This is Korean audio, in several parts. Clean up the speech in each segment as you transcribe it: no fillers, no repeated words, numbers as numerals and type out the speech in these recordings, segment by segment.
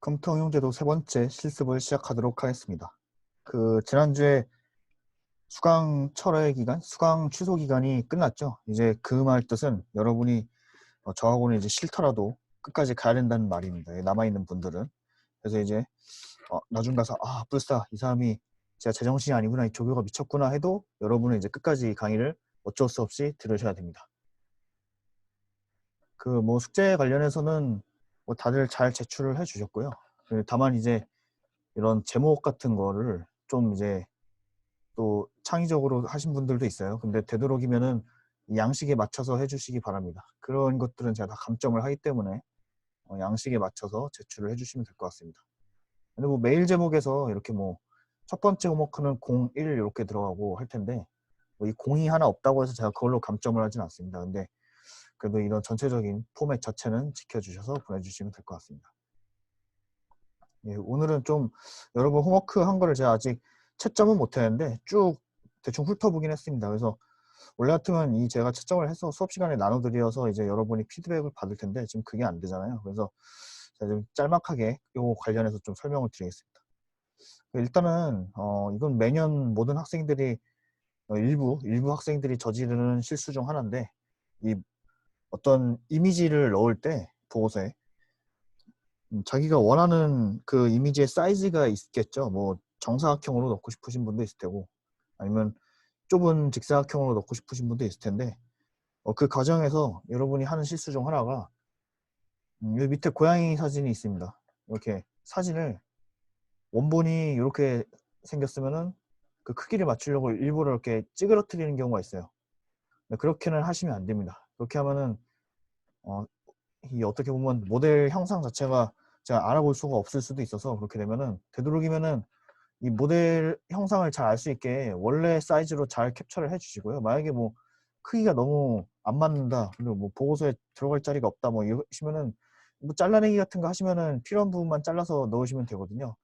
컴퓨터 응용제도 세 번째 실습을 시작하도록 하겠습니다. 지난주에 수강 철회 기간, 수강 취소 기간이 끝났죠. 이제 그 말 뜻은 여러분이 저하고는 이제 싫더라도 끝까지 가야 된다는 말입니다. 남아있는 분들은. 그래서 이제 나중 가서 불사 이 사람이 제가 제정신이 아니구나, 이 조교가 미쳤구나 해도 여러분은 이제 끝까지 강의를 어쩔 수 없이 들으셔야 됩니다. 숙제 관련해서는 다들 잘 제출을 해 주셨고요. 다만 이제 이런 제목 같은 거를 좀 이제 또 창의적으로 하신 분들도 있어요. 근데 되도록이면은 이 양식에 맞춰서 해주시기 바랍니다. 그런 것들은 제가 다 감점을 하기 때문에 양식에 맞춰서 제출을 해주시면 될 것 같습니다. 근데 메일 제목에서 이렇게 첫 번째 호모크는 01 이렇게 들어가고 할 텐데 이 02 하나 없다고 해서 제가 그걸로 감점을 하진 않습니다. 근데 그래도 이런 전체적인 포맷 자체는 지켜주셔서 보내주시면 될 것 같습니다. 예, 오늘은 좀 여러분 홈워크 한 거를 제가 아직 채점은 못 했는데 쭉 대충 훑어보긴 했습니다. 그래서 원래 같으면 제가 채점을 해서 수업 시간에 나눠드려서 이제 여러분이 피드백을 받을 텐데 지금 그게 안 되잖아요. 그래서 제가 좀 짤막하게 요 관련해서 좀 설명을 드리겠습니다. 일단은 이건 매년 모든 학생들이 일부 학생들이 저지르는 실수 중 하나인데 이 어떤 이미지를 넣을 때 보고서에 자기가 원하는 그 이미지의 사이즈가 있겠죠. 정사각형으로 넣고 싶으신 분도 있을 테고 아니면 좁은 직사각형으로 넣고 싶으신 분도 있을 텐데 그 과정에서 여러분이 하는 실수 중 하나가 여기 밑에 고양이 사진이 있습니다. 이렇게 사진을 원본이 이렇게 생겼으면은 그 크기를 맞추려고 일부러 이렇게 찌그러뜨리는 경우가 있어요. 그렇게는 하시면 안 됩니다. 그렇게 하면은 어떻게 보면 모델 형상 자체가 제가 알아볼 수가 없을 수도 있어서 그렇게 되면은 되도록이면은 이 모델 형상을 잘 알 수 있게 원래 사이즈로 잘 캡처를 해주시고요. 만약에 크기가 너무 안 맞는다, 그리고 보고서에 들어갈 자리가 없다, 이러시면은 잘라내기 같은 거 하시면은 필요한 부분만 잘라서 넣으시면 되거든요.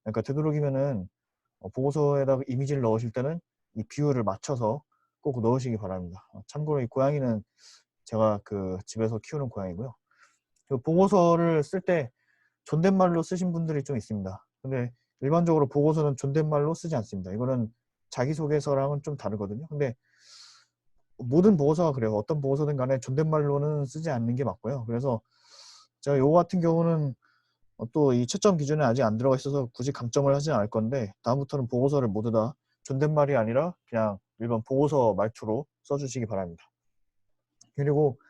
그러니까 되도록이면은 보고서에다가 이미지를 넣으실 때는 이 비율을 맞춰서 꼭 넣으시기 바랍니다. 참고로 이 고양이는 제가 집에서 키우는 고양이고요. 보고서를 쓸 때 존댓말로 쓰신 분들이 좀 있습니다. 근데 일반적으로 보고서는 존댓말로 쓰지 않습니다. 이거는 자기소개서랑은 좀 다르거든요. 근데 모든 보고서가 그래요. 어떤 보고서든 간에 존댓말로는 쓰지 않는 게 맞고요. 그래서 제가 요거 같은 경우는 또 이 채점 기준에 아직 안 들어가 있어서 굳이 감점을 하진 않을 건데 다음부터는 보고서를 모두 다 존댓말이 아니라 그냥 일반 보고서 말투로 써주시기 바랍니다. 그리고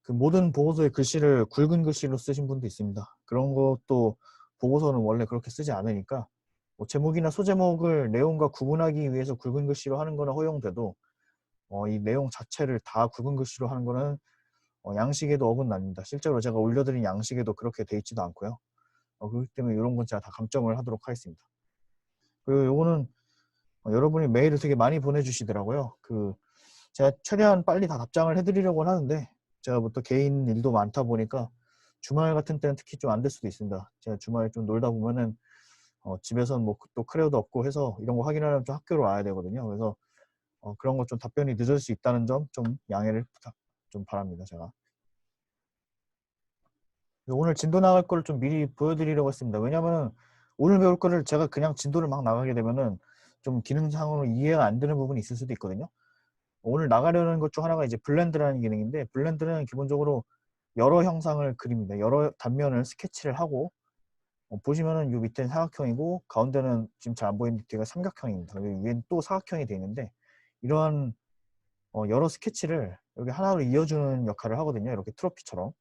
모든 보고서의 글씨를 굵은 글씨로 쓰신 분도 있습니다. 그런 것도 보고서는 원래 그렇게 쓰지 않으니까 제목이나 소제목을 내용과 구분하기 위해서 굵은 글씨로 하는 거는 허용돼도 이 내용 자체를 다 굵은 글씨로 하는 거는 양식에도 어긋납니다. 실제로 제가 올려드린 양식에도 그렇게 돼 있지도 않고요. 그렇기 때문에 이런 건 제가 다 감점을 하도록 하겠습니다. 그리고 요거는 여러분이 메일을 되게 많이 보내주시더라고요. 제가 최대한 빨리 다 답장을 해드리려고 하는데 제가 또 개인 일도 많다 보니까 주말 같은 때는 특히 좀 안 될 수도 있습니다. 제가 주말에 좀 놀다 보면은 집에서는 또 크레어도 없고 해서 이런 거 확인하려면 좀 학교로 와야 되거든요. 그래서 그런 거 좀 답변이 늦을 수 있다는 점 좀 양해를 좀 바랍니다. 제가 오늘 진도 나갈 거를 좀 미리 보여드리려고 했습니다. 왜냐면은 오늘 배울 거를 제가 그냥 진도를 막 나가게 되면은 좀 기능상으로 이해가 안 되는 부분이 있을 수도 있거든요. 오늘 나가려는 것 중 하나가 이제 블렌드라는 기능인데 블렌드는 기본적으로 여러 형상을 그립니다. 여러 단면을 스케치를 하고 보시면은 요 밑에는 사각형이고 가운데는 지금 잘 안 보이는 뒤가 삼각형입니다. 위에는 또 사각형이 되어 있는데 이러한 여러 스케치를 여기 하나로 이어주는 역할을 하거든요. 이렇게 트로피처럼.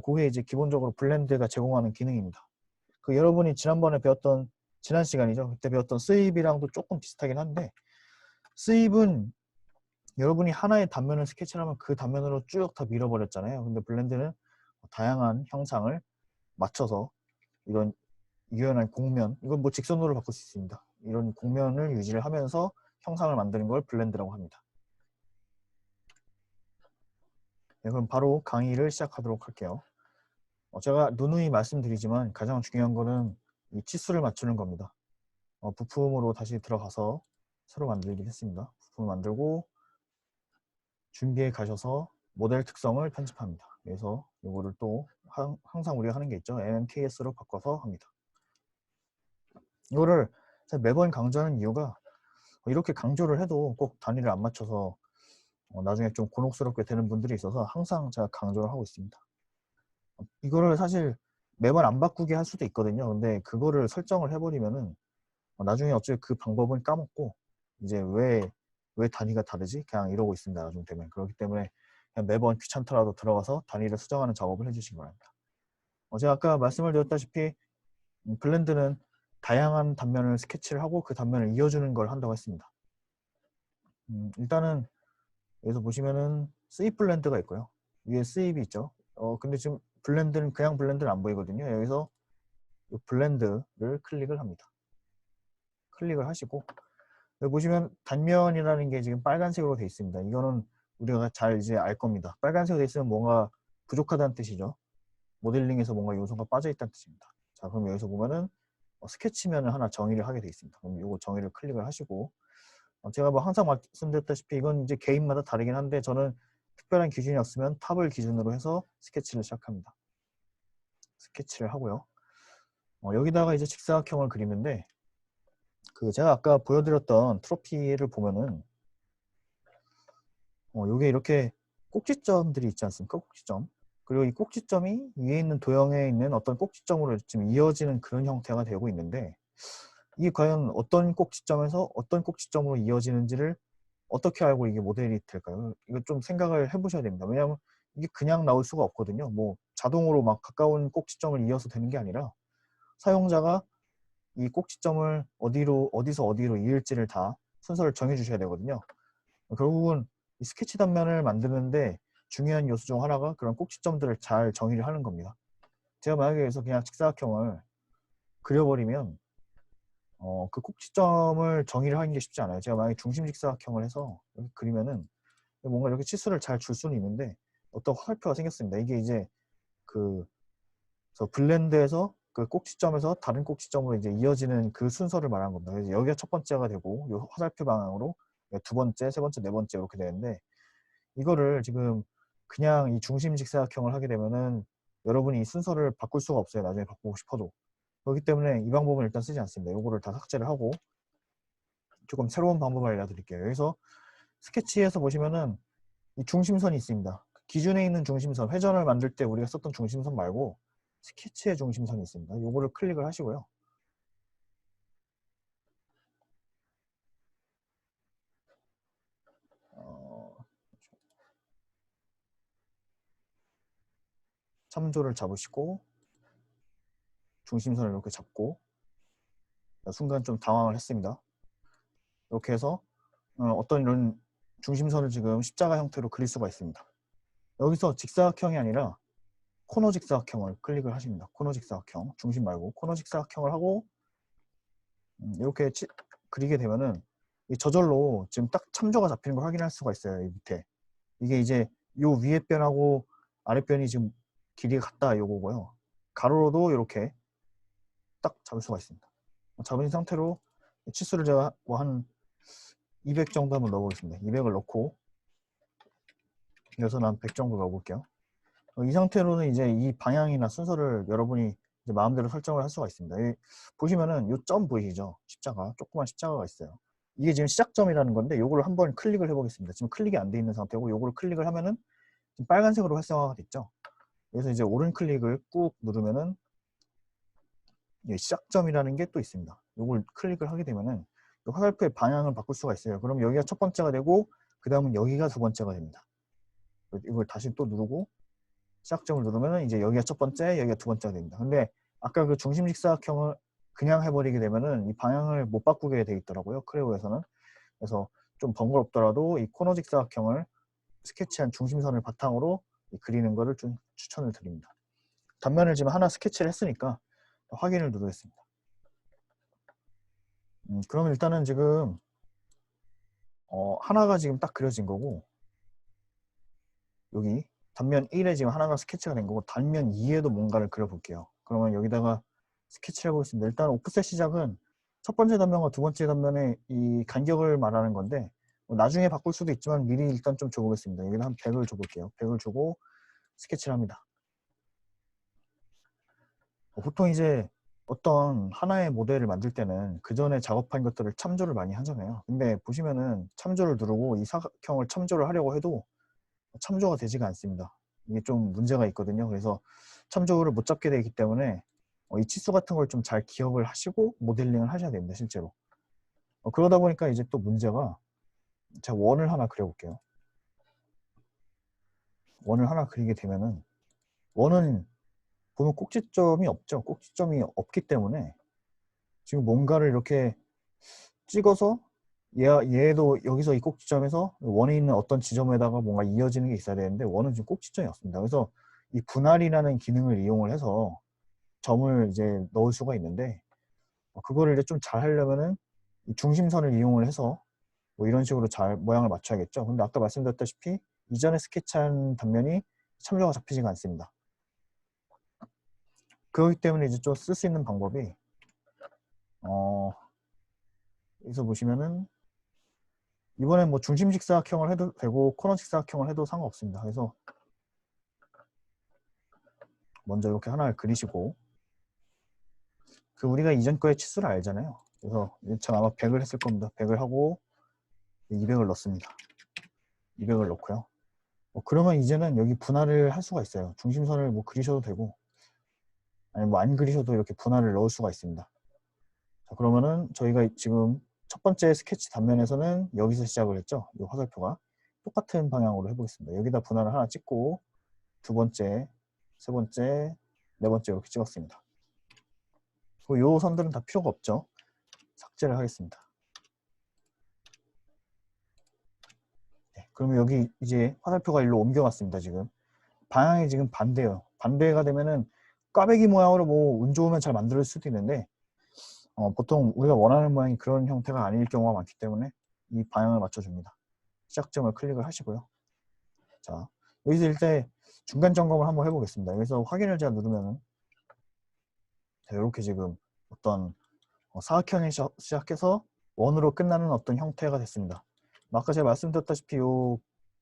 그게 이제 기본적으로 블렌드가 제공하는 기능입니다. 여러분이 지난번에 배웠던 지난 시간이죠. 그때 배웠던 스윕이랑도 조금 비슷하긴 한데 스윕은 여러분이 하나의 단면을 스케치를 하면 그 단면으로 쭉 다 밀어버렸잖아요. 근데 블렌드는 다양한 형상을 맞춰서 이런 유연한 공면, 이건 직선으로 바꿀 수 있습니다. 이런 공면을 유지를 하면서 형상을 만드는 걸 블렌드라고 합니다. 네, 그럼 바로 강의를 시작하도록 할게요. 제가 누누이 말씀드리지만 가장 중요한 거는 이 치수를 맞추는 겁니다. 부품으로 다시 들어가서 새로 만들긴 했습니다. 부품을 만들고 준비에 가셔서 모델 특성을 편집합니다. 그래서 이거를 또 항상 우리가 하는 게 있죠. NTS로 바꿔서 합니다. 이거를 매번 강조하는 이유가 이렇게 강조를 해도 꼭 단위를 안 맞춰서 나중에 좀 곤혹스럽게 되는 분들이 있어서 항상 제가 강조를 하고 있습니다. 이거를 사실 매번 안 바꾸게 할 수도 있거든요. 근데 그거를 설정을 해버리면은 나중에 어차피 그 방법은 까먹고 이제 왜 단위가 다르지? 그냥 이러고 있습니다. 나중 되면. 그렇기 때문에 그냥 매번 귀찮더라도 들어가서 단위를 수정하는 작업을 해주시기 바랍니다. 제가 아까 말씀을 드렸다시피 블렌드는 다양한 단면을 스케치를 하고 그 단면을 이어주는 걸 한다고 했습니다. 일단은 여기서 보시면은 스윕 블렌드가 있고요. 위에 스윕이 있죠. 근데 지금 블렌드는 그냥 블렌드는 안 보이거든요. 여기서 이 블렌드를 클릭을 합니다. 클릭을 하시고 여기 보시면 단면이라는 게 지금 빨간색으로 되어 있습니다. 이거는 우리가 잘 이제 알 겁니다. 빨간색으로 되어 있으면 뭔가 부족하다는 뜻이죠. 모델링에서 뭔가 요소가 빠져 있다는 뜻입니다. 자, 그럼 여기서 보면은 스케치면을 하나 정의를 하게 되어 있습니다. 그럼 이거 정의를 클릭을 하시고 제가 뭐 항상 말씀드렸다시피 이건 이제 개인마다 다르긴 한데 저는 특별한 기준이 없으면 탑을 기준으로 해서 스케치를 시작합니다. 스케치를 하고요. 여기다가 이제 직사각형을 그리는데 제가 아까 보여드렸던 트로피를 보면은 요게 이렇게 꼭지점들이 있지 않습니까? 꼭지점. 그리고 이 꼭지점이 위에 있는 도형에 있는 어떤 꼭지점으로 지금 이어지는 그런 형태가 되고 있는데 이게 과연 어떤 꼭지점에서 어떤 꼭지점으로 이어지는지를 어떻게 알고 이게 모델이 될까요? 이거 좀 생각을 해보셔야 됩니다. 왜냐하면 이게 그냥 나올 수가 없거든요. 뭐 자동으로 막 가까운 꼭지점을 이어서 되는 게 아니라 사용자가 이 꼭지점을 어디서 어디로 이을지를 다 순서를 정해 주셔야 되거든요. 결국은 이 스케치 단면을 만드는데 중요한 요소 중 하나가 그런 꼭지점들을 잘 정의를 하는 겁니다. 제가 만약에 여기서 그냥 직사각형을 그려버리면 그 꼭지점을 정의를 하는 게 쉽지 않아요. 제가 만약에 중심 직사각형을 해서 이렇게 그리면은 뭔가 이렇게 치수를 잘 줄 수는 있는데 어떤 화살표가 생겼습니다. 이게 이제 그 블렌드에서 그 꼭지점에서 다른 꼭지점으로 이제 이어지는 그 순서를 말하는 겁니다. 그래서 여기가 첫 번째가 되고 이 화살표 방향으로 두 번째, 세 번째, 네 번째 이렇게 되는데 이거를 지금 그냥 이 중심 직사각형을 하게 되면은 여러분이 이 순서를 바꿀 수가 없어요. 나중에 바꾸고 싶어도. 그렇기 때문에 이 방법은 일단 쓰지 않습니다. 이거를 다 삭제를 하고 조금 새로운 방법을 알려드릴게요. 여기서 스케치에서 보시면은 이 중심선이 있습니다. 기준에 있는 중심선, 회전을 만들 때 우리가 썼던 중심선 말고 스케치의 중심선이 있습니다. 요거를 클릭을 하시고요. 참조를 잡으시고 중심선을 이렇게 잡고 순간 좀 당황을 했습니다. 이렇게 해서 어떤 이런 중심선을 지금 십자가 형태로 그릴 수가 있습니다. 여기서 직사각형이 아니라 코너 직사각형을 클릭을 하십니다. 코너 직사각형, 중심 말고 코너 직사각형을 하고 이렇게 그리게 되면은 저절로 지금 딱 참조가 잡히는 걸 확인할 수가 있어요. 이 밑에 이게 이제 요 위에 변하고 아래 변이 지금 길이가 같다 요거고요. 가로로도 이렇게 딱 잡을 수가 있습니다. 잡은 상태로 치수를 제가 뭐 한 200 정도 한번 넣어보겠습니다. 200을 넣고 여기서는 한 100 정도 넣어볼게요. 이 상태로는 이제 이 방향이나 순서를 여러분이 이제 마음대로 설정을 할 수가 있습니다. 보시면은 요 점 보이시죠? 십자가, 조그만 십자가가 있어요. 이게 지금 시작점이라는 건데 요거를 한번 클릭을 해보겠습니다. 지금 클릭이 안 돼 있는 상태고 요거를 클릭을 하면은 지금 빨간색으로 활성화가 됐죠? 그래서 이제 오른 클릭을 꾹 누르면은 시작점이라는 게 또 있습니다. 요걸 클릭을 하게 되면은 화살표의 방향을 바꿀 수가 있어요. 그럼 여기가 첫 번째가 되고 그 다음은 여기가 두 번째가 됩니다. 이걸 다시 또 누르고 시작점을 누르면 이제 여기가 첫 번째, 여기가 두 번째가 됩니다. 근데 아까 그 중심 직사각형을 그냥 해버리게 되면은 이 방향을 못 바꾸게 돼 있더라고요. 크레오에서는. 그래서 좀 번거롭더라도 이 코너 직사각형을 스케치한 중심선을 바탕으로 그리는 거를 좀 추천을 드립니다. 단면을 지금 하나 스케치를 했으니까 확인을 누르겠습니다. 그러면 일단은 지금 하나가 지금 딱 그려진 거고 여기 단면 1에 지금 하나가 스케치가 된 거고 단면 2에도 뭔가를 그려볼게요. 그러면 여기다가 스케치를 해보겠습니다. 일단 오프셋 시작은 첫 번째 단면과 두 번째 단면의 이 간격을 말하는 건데 나중에 바꿀 수도 있지만 미리 일단 좀 줘보겠습니다. 여기는 한 100을 줘볼게요. 100을 주고 스케치를 합니다. 보통 이제 어떤 하나의 모델을 만들 때는 그 전에 작업한 것들을 참조를 많이 하잖아요. 근데 보시면은 참조를 누르고 이 사각형을 참조를 하려고 해도 참조가 되지가 않습니다. 이게 좀 문제가 있거든요. 그래서 참조를 못 잡게 되기 때문에 이 치수 같은 걸 좀 잘 기억을 하시고 모델링을 하셔야 됩니다. 실제로. 그러다 보니까 이제 또 문제가, 제가 원을 하나 그려볼게요. 원을 하나 그리게 되면은 원은 보면 꼭지점이 없죠. 꼭지점이 없기 때문에 지금 뭔가를 이렇게 찍어서 얘도 여기서 이 꼭지점에서 원에 있는 어떤 지점에다가 뭔가 이어지는 게 있어야 되는데 원은 지금 꼭지점이 없습니다. 그래서 이 분할이라는 기능을 이용을 해서 점을 이제 넣을 수가 있는데, 그거를 이제 좀 잘 하려면은 이 중심선을 이용을 해서 뭐 이런 식으로 잘 모양을 맞춰야겠죠. 근데 아까 말씀드렸다시피 이전에 스케치한 단면이 참조가 잡히지가 않습니다. 그렇기 때문에 이제 좀 쓸 수 있는 방법이 여기서 보시면은 이번엔 뭐 중심식 사각형을 해도 되고 코너식 사각형을 해도 상관없습니다. 그래서 먼저 이렇게 하나를 그리시고, 그 우리가 이전 거의 치수를 알잖아요. 그래서 전 아마 100을 했을 겁니다. 100을 하고 200을 넣습니다. 200을 넣고요. 그러면 이제는 여기 분할을 할 수가 있어요. 중심선을 뭐 그리셔도 되고, 아니 뭐 안 그리셔도 이렇게 분할을 넣을 수가 있습니다. 자, 그러면은 저희가 지금 첫 번째 스케치 단면에서는 여기서 시작을 했죠. 이 화살표가 똑같은 방향으로 해보겠습니다. 여기다 분할을 하나 찍고 두 번째, 세 번째, 네 번째 이렇게 찍었습니다. 이 선들은 다 필요가 없죠. 삭제를 하겠습니다. 네, 그러면 여기 이제 화살표가 일로 옮겨왔습니다. 지금 방향이 지금 반대예요. 반대가 되면은 꽈배기 모양으로 뭐 운 좋으면 잘 만들 수도 있는데 보통 우리가 원하는 모양이 그런 형태가 아닐 경우가 많기 때문에 이 방향을 맞춰줍니다. 시작점을 클릭을 하시고요. 자, 여기서 일단 중간 점검을 한번 해보겠습니다. 여기서 확인을 제가 누르면은 이렇게 지금 어떤 사각형이 시작해서 원으로 끝나는 어떤 형태가 됐습니다. 아까 제가 말씀드렸다시피 이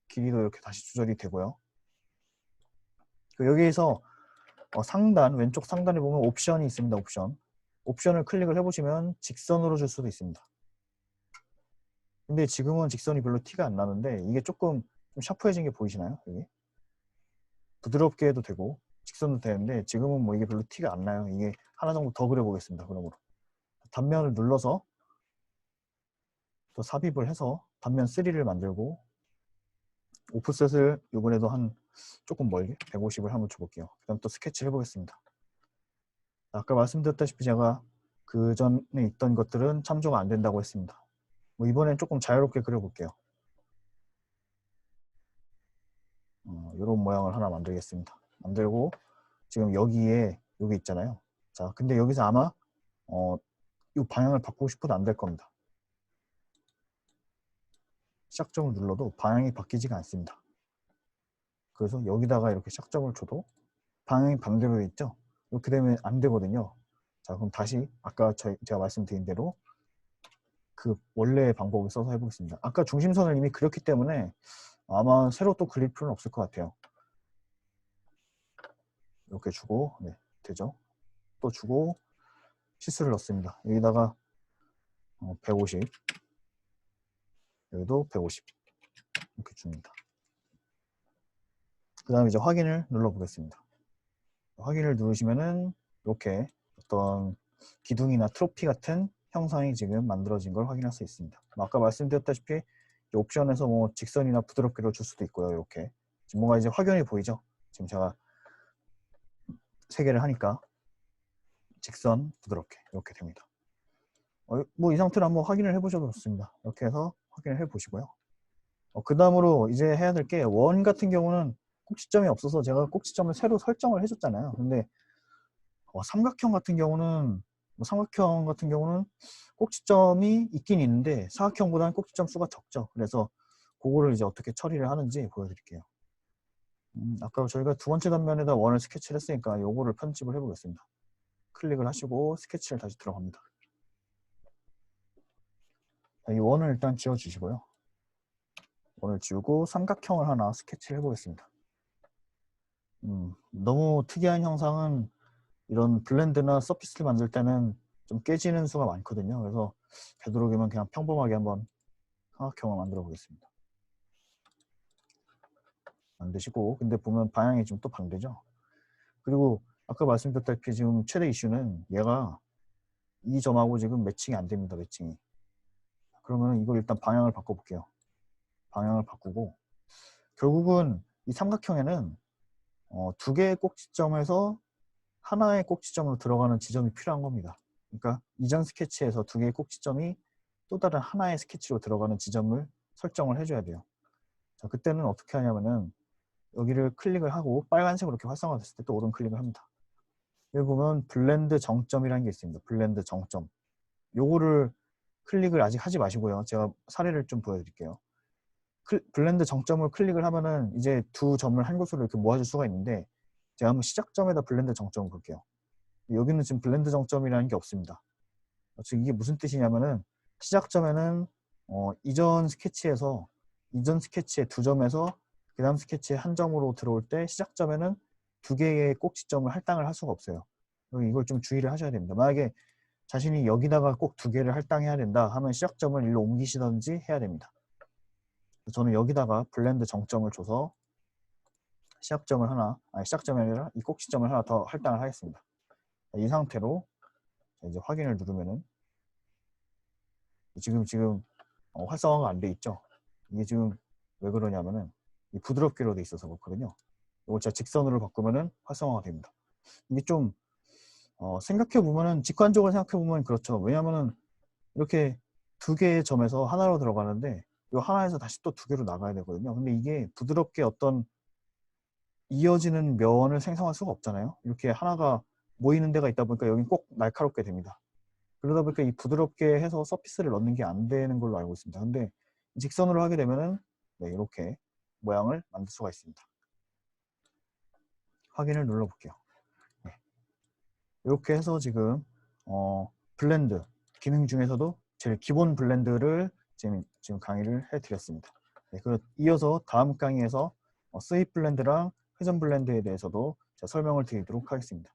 길이도 이렇게 다시 조절이 되고요. 여기에서 상단, 왼쪽 상단에 보면 옵션이 있습니다. 옵션을 클릭을 해보시면 직선으로 줄 수도 있습니다. 근데 지금은 직선이 별로 티가 안 나는데 이게 조금 좀 샤프해진 게 보이시나요? 여기 부드럽게 해도 되고 직선도 되는데 지금은 뭐 이게 별로 티가 안 나요. 이게 하나 정도 더 그려보겠습니다. 그러므로 단면을 눌러서 또 삽입을 해서 단면 3를 만들고 오프셋을 이번에도 한 조금 멀게 150을 한번 줘볼게요. 그 다음 또 스케치 해보겠습니다. 아까 말씀드렸다시피 제가 그 전에 있던 것들은 참조가 안 된다고 했습니다. 뭐 이번엔 조금 자유롭게 그려볼게요. 이런 모양을 하나 만들겠습니다. 만들고 지금 여기에 여기 있잖아요. 자, 근데 여기서 아마 이 방향을 바꾸고 싶어도 안 될 겁니다. 시작점을 눌러도 방향이 바뀌지가 않습니다. 그래서 여기다가 이렇게 시작점을 줘도 방향이 반대로 돼 있죠. 이렇게 되면 안 되거든요. 자, 그럼 다시 아까 제가 말씀드린 대로 그 원래의 방법을 써서 해보겠습니다. 아까 중심선을 이미 그렸기 때문에 아마 새로 또 그릴 필요는 없을 것 같아요. 이렇게 주고, 네, 되죠. 또 주고 치수를 넣습니다. 여기다가 150, 여기도 150 이렇게 줍니다. 그 다음에 이제 확인을 눌러 보겠습니다. 확인을 누르시면은 이렇게 어떤 기둥이나 트로피 같은 형상이 지금 만들어진 걸 확인할 수 있습니다. 아까 말씀드렸다시피 옵션에서 뭐 직선이나 부드럽게로 줄 수도 있고요. 이렇게 지금 뭔가 이제 확연히 보이죠. 지금 제가 3개를 하니까 직선, 부드럽게 이렇게 됩니다. 뭐 이 상태로 한번 확인을 해보셔도 좋습니다. 이렇게 해서 확인을 해보시고요. 그 다음으로 이제 해야 될 게, 원 같은 경우는 꼭지점이 없어서 제가 꼭지점을 새로 설정을 해줬잖아요. 근데 삼각형 같은 경우는 꼭지점이 있긴 있는데 사각형보다는 꼭지점 수가 적죠. 그래서 그거를 이제 어떻게 처리를 하는지 보여드릴게요. 아까 저희가 두 번째 단면에다 원을 스케치를 했으니까 요거를 편집을 해보겠습니다. 클릭을 하시고 스케치를 다시 들어갑니다. 이 원을 일단 지워주시고요. 원을 지우고 삼각형을 하나 스케치를 해보겠습니다. 너무 특이한 형상은 이런 블렌드나 서피스를 만들 때는 좀 깨지는 수가 많거든요. 그래서 되도록이면 그냥 평범하게 한번 삼각형을 만들어 보겠습니다. 만드시고, 근데 보면 방향이 좀 또 반대죠. 그리고 아까 말씀드렸다시피 지금 최대 이슈는 얘가 이 점하고 지금 매칭이 안 됩니다. 매칭이. 그러면 이걸 일단 방향을 바꿔볼게요. 방향을 바꾸고, 결국은 이 삼각형에는 두 개의 꼭지점에서 하나의 꼭지점으로 들어가는 지점이 필요한 겁니다. 그러니까 이전 스케치에서 두 개의 꼭지점이 또 다른 하나의 스케치로 들어가는 지점을 설정을 해줘야 돼요. 자, 그때는 어떻게 하냐면은 여기를 클릭을 하고 빨간색으로 이렇게 활성화됐을 때 또 오른 클릭을 합니다. 여기 보면 블렌드 정점이라는 게 있습니다. 블렌드 정점. 요거를 클릭을 아직 하지 마시고요. 제가 사례를 좀 보여드릴게요. 블렌드 정점을 클릭을 하면은 이제 두 점을 한 곳으로 이렇게 모아줄 수가 있는데, 제가 한번 시작점에다 블렌드 정점을 볼게요. 여기는 지금 블렌드 정점이라는 게 없습니다. 즉 이게 무슨 뜻이냐면은 시작점에는 이전 스케치에서 이전 스케치의 두 점에서 그 다음 스케치의 한 점으로 들어올 때 시작점에는 두 개의 꼭지점을 할당을 할 수가 없어요. 이걸 좀 주의를 하셔야 됩니다. 만약에 자신이 여기다가 꼭 두 개를 할당해야 된다 하면 시작점을 일로 옮기시든지 해야 됩니다. 저는 여기다가 블렌드 정점을 줘서 시작점을 하나, 아니 시작점이 아니라 이 꼭지점을 하나 더 할당을 하겠습니다. 이 상태로 이제 확인을 누르면은 지금 활성화가 안 돼 있죠. 이게 지금 왜 그러냐면은 이 부드럽게로 돼 있어서 그렇거든요. 이걸 제가 직선으로 바꾸면은 활성화가 됩니다. 이게 좀 생각해 보면은 직관적으로 생각해 보면 그렇죠. 왜냐면은 이렇게 두 개의 점에서 하나로 들어가는데 이 하나에서 다시 또 두 개로 나가야 되거든요. 근데 이게 부드럽게 어떤 이어지는 면을 생성할 수가 없잖아요. 이렇게 하나가 모이는 데가 있다 보니까 여긴 꼭 날카롭게 됩니다. 그러다 보니까 이 부드럽게 해서 서피스를 넣는 게 안 되는 걸로 알고 있습니다. 근데 직선으로 하게 되면은 네, 이렇게 모양을 만들 수가 있습니다. 확인을 눌러볼게요. 네. 이렇게 해서 지금 블렌드 기능 중에서도 제일 기본 블렌드를 지금 강의를 해드렸습니다. 네, 이어서 다음 강의에서 스윕 블렌드랑 회전 블렌드에 대해서도 설명을 드리도록 하겠습니다.